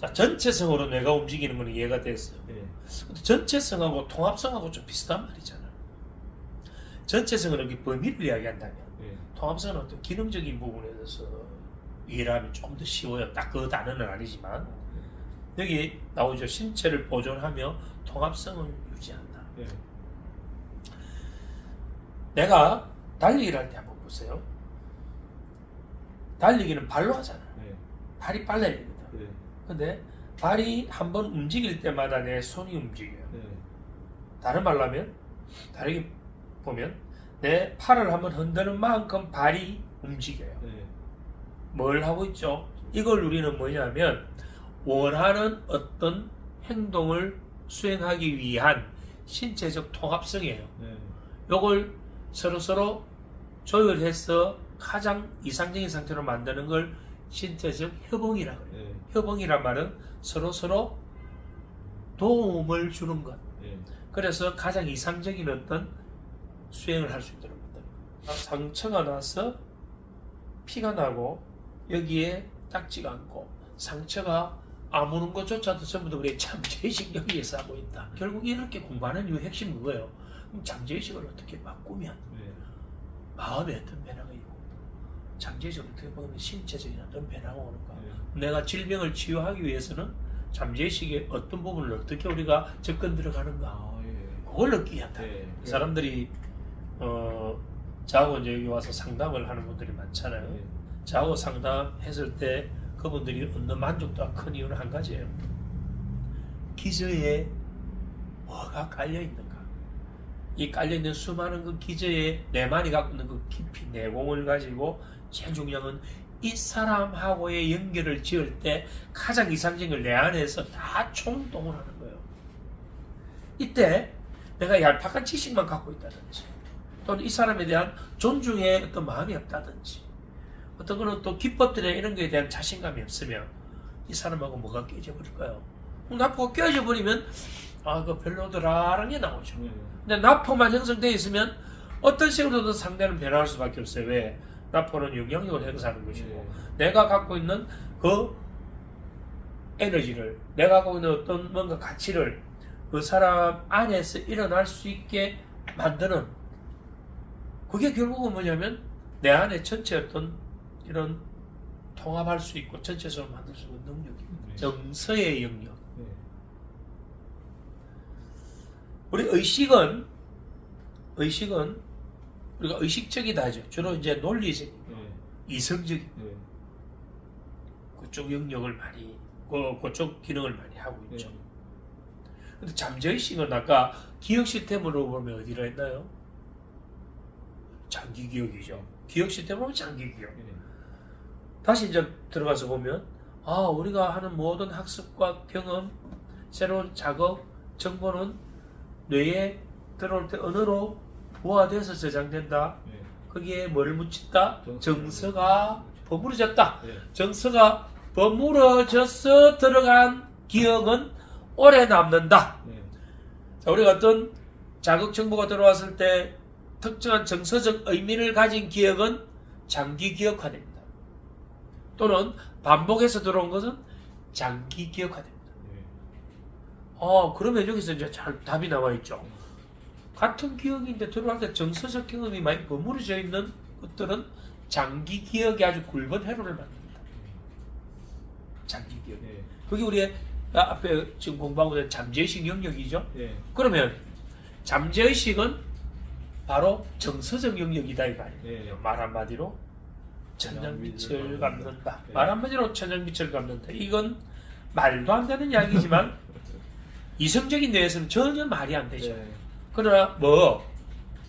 자, 전체성으로 뇌가 움직이는 거는 이해가 됐어요. 네. 근데 전체성하고 통합성하고 좀 비슷한 말이잖아. 전체성은 여기 범위를 이야기한다면 네. 통합성은 어떤 기능적인 부분에 대해서 이해를 하면 조금 더 쉬워요. 딱 그 단어는 아니지만 여기 나오죠. 신체를 보존하며 통합성을 유지한다. 네. 내가 달리기를 할 때 한번 보세요. 달리기는 발로 하잖아. 네. 발이 빨라야 됩니다. 네. 근데 발이 한번 움직일 때마다 내 손이 움직여요. 네. 다른 말로 하면, 다르게 보면 내 팔을 한번 흔드는 만큼 발이 움직여요. 네. 뭘 하고 있죠? 이걸 우리는 뭐냐면 원하는 어떤 행동을 수행하기 위한 신체적 통합성이에요. 네. 요걸 서로서로 조율해서 가장 이상적인 상태로 만드는 걸 신체적 협응이라고 해요. 네. 협응이란 말은 서로서로 도움을 주는 것. 네. 그래서 가장 이상적인 어떤 수행을 할 수 있도록 만드는 것. 상처가 나서 피가 나고 여기에 딱지가 않고 상처가 아무는 것조차도 전부 다 우리의 잠재의식 여기에서 하고 있다. 결국 이렇게 공부하는 이유 핵심은 그거예요. 그럼 잠재의식을 어떻게 바꾸면 네. 마음에 어떤 변화가 있고 잠재의식을 어떻게 보면 신체적인 어떤 변화가 오는가. 네. 내가 질병을 치유하기 위해서는 잠재의식의 어떤 부분을 어떻게 우리가 접근 들어가는가. 아, 예. 그걸 느끼게 한다. 네. 사람들이 저하고 이제 여기 와서 상담을 하는 분들이 많잖아요. 네. 저하고 상담했을 때 그분들이 얻는 만족도가 큰 이유는 한 가지예요. 기저에 뭐가 깔려있는가. 이 깔려있는 수많은 그 기저에 내만이 갖고 있는 그 깊이 내공을 가지고 제일 중요한 건 이 사람하고의 연결을 지을 때 가장 이상적인 걸 내 안에서 다 총동을 하는 거예요. 이때 내가 얄팍한 지식만 갖고 있다든지 또는 이 사람에 대한 존중의 어떤 마음이 없다든지 어떤 거는 또 기법들에 이런 거에 대한 자신감이 없으면 이 사람하고 뭐가 깨져버릴까요? 나포가 깨져버리면 그 별로더라라는 게 나오죠. 네. 근데 나포만 형성되어 있으면 어떤 식으로든 상대는 변화할 수밖에 없어요. 왜? 나포는 영향력을 행사하는 것이고 네. 내가 갖고 있는 그 에너지를 내가 갖고 있는 어떤 뭔가 가치를 그 사람 안에서 일어날 수 있게 만드는 그게 결국은 뭐냐면 내 안에 전체 어떤 이런 통합할 수 있고 전체적으로 만들 수 있는 능력입니다. 네. 정서의 영역. 네. 우리 의식은 우리가 의식적이다 하죠. 주로 이제 논리적이고 네. 이성적이고 네. 그쪽 영역을 많이 그쪽 기능을 많이 하고 있죠. 네. 근데 잠재의식은 아까 기억 시스템으로 보면 어디로 했나요? 장기 기억이죠. 기억 시스템으로 보면 장기 기억. 네. 다시 이제 들어가서 보면 우리가 하는 모든 학습과 경험, 새로운 작업, 정보는 뇌에 들어올 때 언어로 부화돼서 저장된다. 네. 거기에 뭐를 묻힌다? 정서. 정서가 버무려졌다. 네. 정서가 버무려져서 들어간 기억은 오래 남는다. 네. 자, 우리가 어떤 자극 정보가 들어왔을 때 특정한 정서적 의미를 가진 기억은 장기 기억화됩니다. 또는 반복해서 들어온 것은 장기 기억화됩니다. 네. 그러면 여기서 이제 잘 답이 나와 있죠. 같은 기억인데 들어갈 때 정서적 경험이 많이 버무려져 있는 것들은 장기 기억에 아주 굵은 회로를 만듭니다. 장기 기억. 네. 그게 우리의 앞에 지금 공부하고 있는 잠재의식 영역이죠. 네. 그러면 잠재의식은 바로 정서적 영역이다 이 말이에요. 네. 말 한마디로 천냥빛을 갚는다. 네. 말 한마디로 천냥빛을 갚는다. 이건 말도 안 되는 이야기지만 이성적인 뇌에서는 전혀 말이 안 되죠. 네. 그러나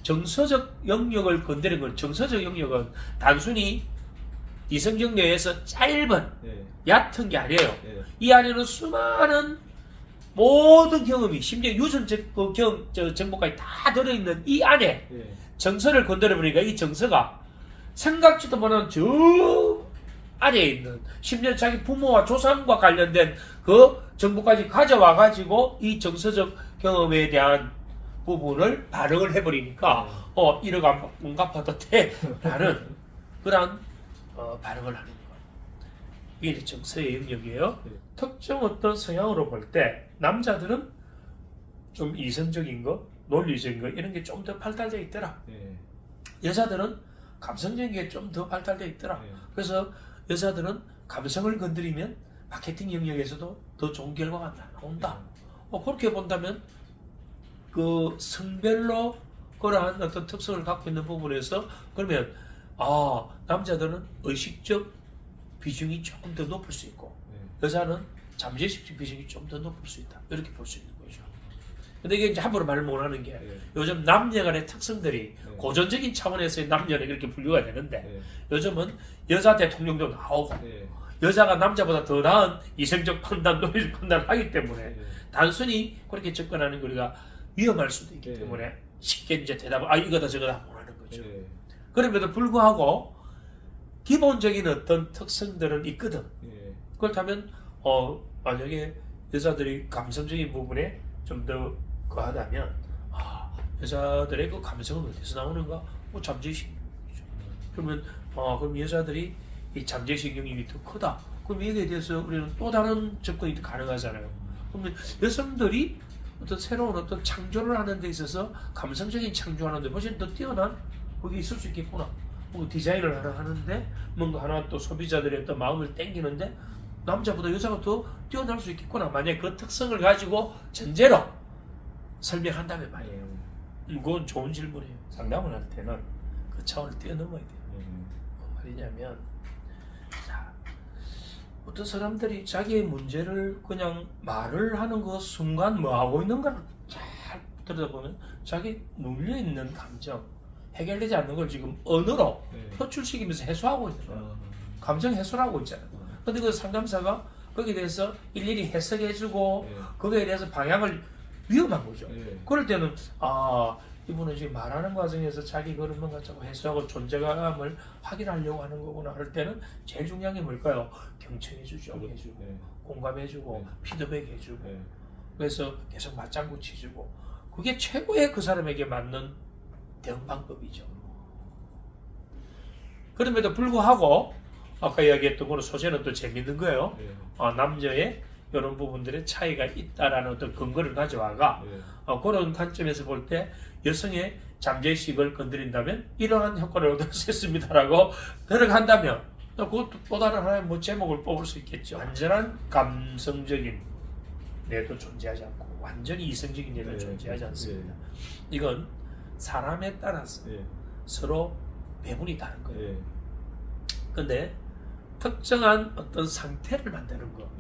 정서적 영역을 건드리는 건 정서적 영역은 단순히 이성적 뇌에서 짧은 네. 얕은 게 아니에요. 네. 이 안에는 수많은 모든 경험이 심지어 유전적 정보까지 다 들어있는 이 안에 네. 정서를 건드려보니까 이 정서가 생각지도 못한 저 안에 있는 심지어 자기 부모와 조상과 관련된 그 정보까지 가져와가지고 이 정서적 경험에 대한 부분을 반응을 해버리니까 이러가 뭔가 받았대 라는 그런 반응을 하는 거예요. 이게 정서의 영역이에요. 네. 특정 어떤 성향으로 볼 때 남자들은 좀 이성적인 거, 논리적인 거 이런 게 좀 더 발달되어 있더라. 예. 여자들은 감성적인 게 좀 더 발달되어 있더라. 예. 그래서 여자들은 감성을 건드리면 마케팅 영역에서도 더 좋은 결과가 나온다. 그렇게 본다면 그 성별로 그러한 어떤 특성을 갖고 있는 부분에서 그러면 남자들은 의식적 비중이 조금 더 높을 수 있고 여자는 잠재의식 비중이 좀 더 높을 수 있다. 이렇게 볼 수 있는 거죠. 근데 이게 이제 함부로 말을 못하는 게 요즘 남녀 간의 특성들이 고전적인 차원에서의 남녀는 이렇게 분류가 되는데 요즘은 여자 대통령도 나오고 여자가 남자보다 더 나은 이성적 판단, 논리적 판단을 하기 때문에 단순히 그렇게 접근하는 거리가 위험할 수도 있기 때문에 쉽게 이제 대답을 이거다 저거다 못하는 거죠. 그럼에도 불구하고 기본적인 어떤 특성들은 있거든. 그렇다면 만약에 여자들이 감성적인 부분에 좀 더 거하다면 여자들의 그 감성은 어디서 나오는가? 잠재의식이죠. 그러면 그럼 여자들이 이 잠재의식 영역이 더 크다. 그럼 여기에 대해서 우리는 또 다른 접근이 가능하잖아요. 그러면 여성들이 어떤 새로운 어떤 창조를 하는 데 있어서 감성적인 창조하는 데 훨씬 더 뛰어난 그게 있을 수 있겠구나. 뭐 디자인을 하나 하는데 뭔가 하나 또 소비자들의 어떤 마음을 땡기는데 남자보다 여자가 더 뛰어날 수 있겠구나. 만약 그 특성을 가지고 전제로 설명한다면 말이에요. 그건 좋은 질문이에요. 상담을 할 때는 그 차원을 뛰어넘어야 돼요. 뭔 말이냐면 어떤 사람들이 자기의 문제를 그냥 말을 하는 그 순간 뭐 하고 있는가를 잘 들여다보면 자기 눌려있는 감정, 해결되지 않는 걸 지금 언어로 표출시키면서 해소하고 있는 거예요. 감정 해소를 하고 있잖아요. 근데 그 상담사가 거기에 대해서 일일이 해석해주고 거기에 대해서 방향을 위험한 거죠. 그럴 때는 이분은 지금 말하는 과정에서 자기 그런 뭔가 자꾸 해소하고 존재감을 확인하려고 하는 거구나 할 때는 제일 중요한 게 뭘까요? 경청해주죠. 해주고 공감해주고 피드백해주고 그래서 계속 맞장구 치주고 그게 최고의 그 사람에게 맞는 대응 방법이죠. 그럼에도 불구하고 아까 이야기했던 거는 소재는 또 재밌는 거예요. 남녀의 이런 부분들의 차이가 있다라는 어떤 근거를 가져와가 그런 관점에서 볼 때 여성의 잠재의식을 건드린다면 이러한 효과를 얻을 수 있습니다라고 들어간다면 그것도 또 다른 하나의 제목을 뽑을 수 있겠죠. 완전한 감성적인 뇌도 존재하지 않고 완전히 이성적인 뇌도 존재하지 않습니다. 이건 사람에 따라서 서로 배분이 다른 거예요. 근데 특정한 어떤 상태를 만드는 거.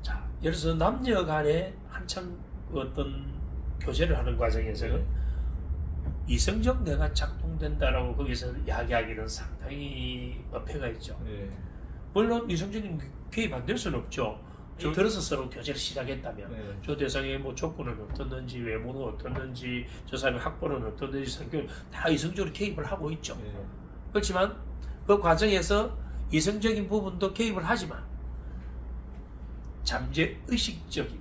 자, 예를 들어서 남녀 간에 한참 어떤 교제를 하는 과정에서는 이성적 뇌가 작동된다라고 거기서 이야기하기는 상당히 어폐가 있죠. 물론 이성적인 개입 안 될 수는 없죠. 들어서 서로 교제를 시작했다면 저 대상의 뭐 조건은 어떻는지 외모는 어떻는지 저 사람의 학벌은 어떻는지 성격은 다 이성적으로 개입을 하고 있죠. 그렇지만 그 과정에서 이성적인 부분도 개입을 하지만 잠재의식적인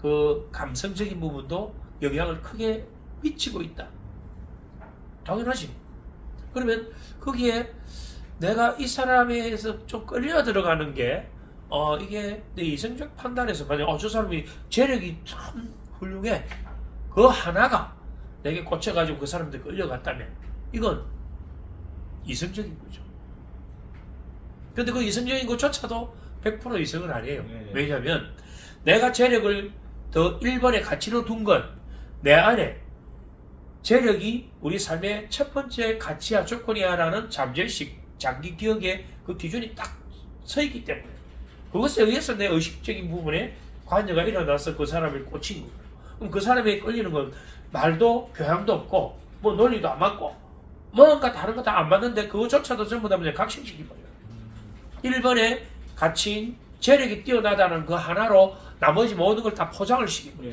그 감성적인 부분도 영향을 크게 미치고 있다. 당연하지. 그러면 거기에 내가 이 사람에서 좀 끌려 들어가는 게 이게 내 이성적 판단에서 만약 저 사람이 재력이 참 훌륭해. 그 하나가 내게 꽂혀가지고 그 사람한테 끌려갔다면 이건 이성적인 거죠. 근데 그 이성적인 것조차도 100% 이성은 아니에요. 왜냐하면 내가 재력을 더 1번의 가치로 둔 건 내 안에 재력이 우리 삶의 첫 번째 가치야 조건이야라는 잠재의식, 장기 기억의 그 기준이 딱 서 있기 때문에 그것에 의해서 내 의식적인 부분에 관여가 일어나서 그 사람을 꽂힌 거예요. 그럼 그 사람에게 끌리는 건 말도 교양도 없고 뭐 논리도 안 맞고 뭔가 다른 거 다 안 맞는데 그거조차도 전부 다 그냥 각심시켜버려요. 1번의 가치인 재력이 뛰어나다는 그 하나로 나머지 모든 걸 다 포장을 시켜버려요.